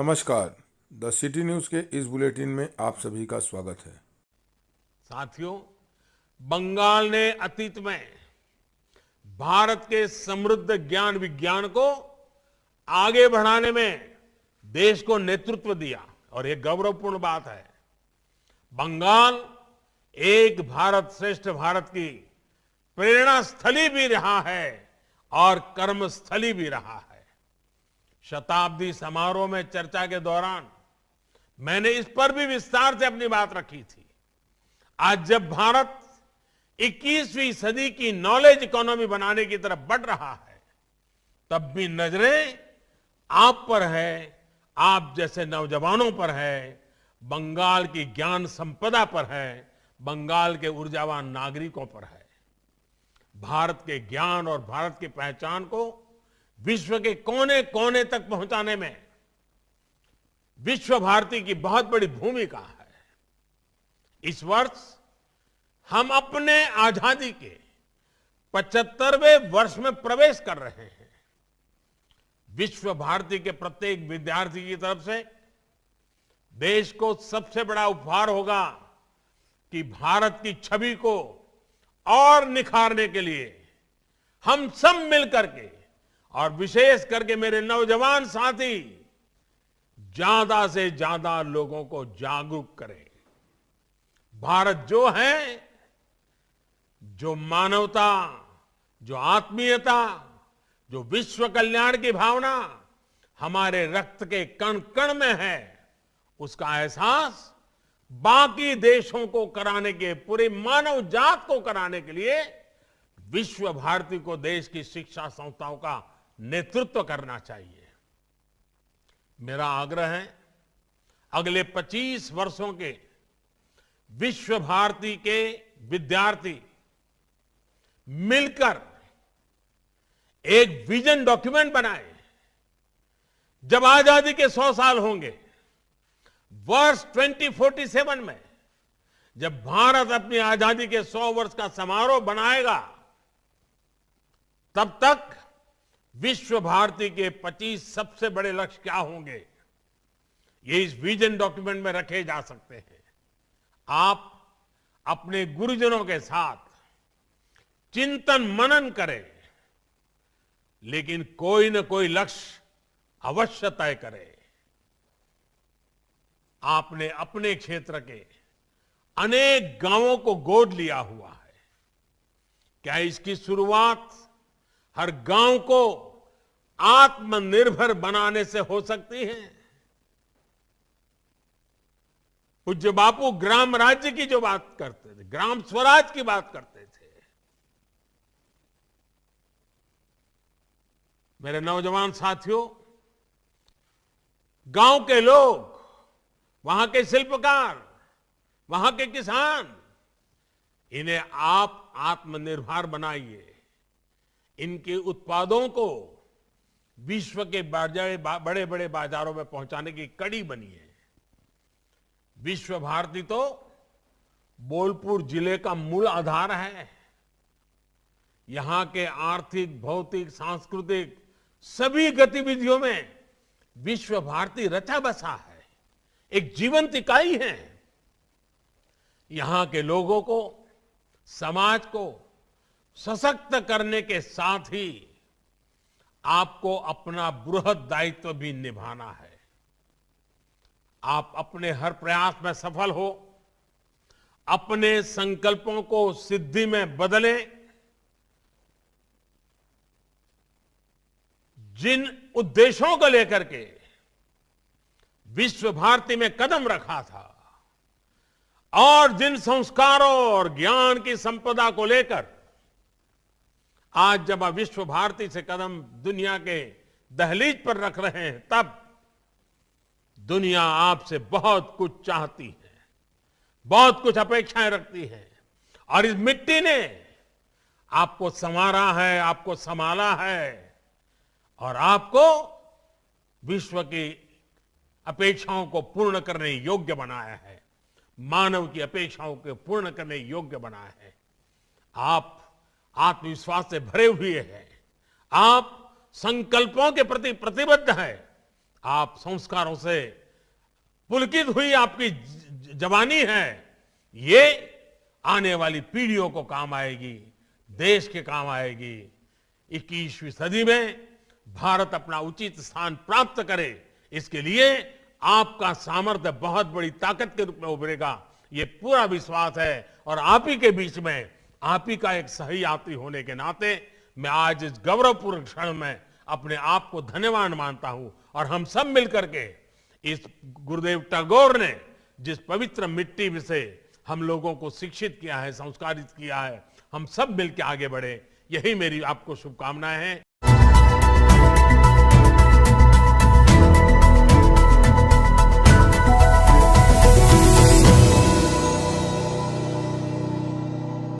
नमस्कार। The city news के इस बुलेटिन में आप सभी का स्वागत है। साथियों, बंगाल ने अतीत में भारत के समृद्ध ज्ञान विज्ञान को आगे बढ़ाने में देश को नेतृत्व दिया और यह गौरवपूर्ण बात है। बंगाल एक भारत श्रेष्ठ भारत की प्रेरणा स्थली भी रहा है और कर्मस्थली भी रहा है। शताब्दी समारोह में चर्चा के दौरान मैंने इस पर भी विस्तार से अपनी बात रखी थी। आज जब भारत 21वीं सदी की नॉलेज इकोनॉमी बनाने की तरफ बढ़ रहा है, तब भी नजरें आप पर है, आप जैसे नौजवानों पर है, बंगाल की ज्ञान संपदा पर है, बंगाल के ऊर्जावान नागरिकों पर है। भारत के ज्ञान और भारत की पहचान को विश्व के कोने कोने तक पहुंचाने में विश्व भारती की बहुत बड़ी भूमिका है। इस वर्ष हम अपने आजादी के 75वें वर्ष में प्रवेश कर रहे हैं। विश्व भारती के प्रत्येक विद्यार्थी की तरफ से देश को सबसे बड़ा उपहार होगा कि भारत की छवि को और निखारने के लिए हम सब मिलकर के और विशेष करके मेरे नौजवान साथी ज्यादा से ज्यादा लोगों को जागरूक करें। भारत जो है, जो मानवता, जो आत्मीयता, जो विश्व कल्याण की भावना हमारे रक्त के कण कण में है, उसका एहसास बाकी देशों को कराने के, पूरी मानव जात को कराने के लिए विश्व भारती को देश की शिक्षा संस्थाओं का नेतृत्व करना चाहिए। मेरा आग्रह है, अगले 25 वर्षों के विश्व भारती के विद्यार्थी मिलकर एक विजन डॉक्यूमेंट बनाए। जब आजादी के 100 साल होंगे, वर्ष 2047 में जब भारत अपनी आजादी के 100 वर्ष का समारोह बनाएगा, तब तक विश्व भारती के 25 सबसे बड़े लक्ष्य क्या होंगे, ये इस विजन डॉक्यूमेंट में रखे जा सकते हैं। आप अपने गुरुजनों के साथ चिंतन मनन करें, लेकिन कोई न कोई लक्ष्य अवश्य तय करें। आपने अपने क्षेत्र के अनेक गांवों को गोद लिया हुआ है। क्या इसकी शुरुआत हर गांव को आत्मनिर्भर बनाने से हो सकती है? पूज्य बापू ग्राम राज्य की जो बात करते थे, ग्राम स्वराज की बात करते थे। मेरे नौजवान साथियों, गांव के लोग, वहां के शिल्पकार, वहां के किसान, इन्हें आप आत्मनिर्भर बनाइए। इनके उत्पादों को विश्व के बड़े बड़े बाजारों में पहुंचाने की कड़ी बनिए। विश्व भारती तो बोलपुर जिले का मूल आधार है। यहां के आर्थिक, भौतिक, सांस्कृतिक सभी गतिविधियों में विश्व भारती रचा बसा है, एक जीवंत इकाई है। यहां के लोगों को, समाज को सशक्त करने के साथ ही आपको अपना बृहद दायित्व भी निभाना है। आप अपने हर प्रयास में सफल हो, अपने संकल्पों को सिद्धि में बदलें। जिन उद्देश्यों को लेकर के विश्व भारती में कदम रखा था और जिन संस्कारों और ज्ञान की संपदा को लेकर आज जब आप विश्व भारती से कदम दुनिया के दहलीज पर रख रहे हैं, तब दुनिया आपसे बहुत कुछ चाहती है, बहुत कुछ अपेक्षाएं रखती है। और इस मिट्टी ने आपको संवारा है, आपको संभाला है और आपको विश्व की अपेक्षाओं को पूर्ण करने योग्य बनाया है, मानव की अपेक्षाओं को पूर्ण करने योग्य बनाया है। आप आत्मविश्वास से भरे हुए हैं, आप संकल्पों के प्रति प्रतिबद्ध हैं, आप संस्कारों से पुलकित हुई आपकी जवानी है, ये आने वाली पीढ़ियों को काम आएगी, देश के काम आएगी। 21वीं सदी में भारत अपना उचित स्थान प्राप्त करे, इसके लिए आपका सामर्थ्य बहुत बड़ी ताकत के रूप में उभरेगा, ये पूरा विश्वास है। और आप ही के बीच में, आप ही का एक सही यात्री होने के नाते मैं आज इस गौरवपूर्ण क्षण में अपने आप को धन्यवान मानता हूं। और हम सब मिलकर के इस गुरुदेव टैगोर ने जिस पवित्र मिट्टी से हम लोगों को शिक्षित किया है, संस्कारित किया है, हम सब मिलकर आगे बढ़े, यही मेरी आपको शुभकामनाएं हैं।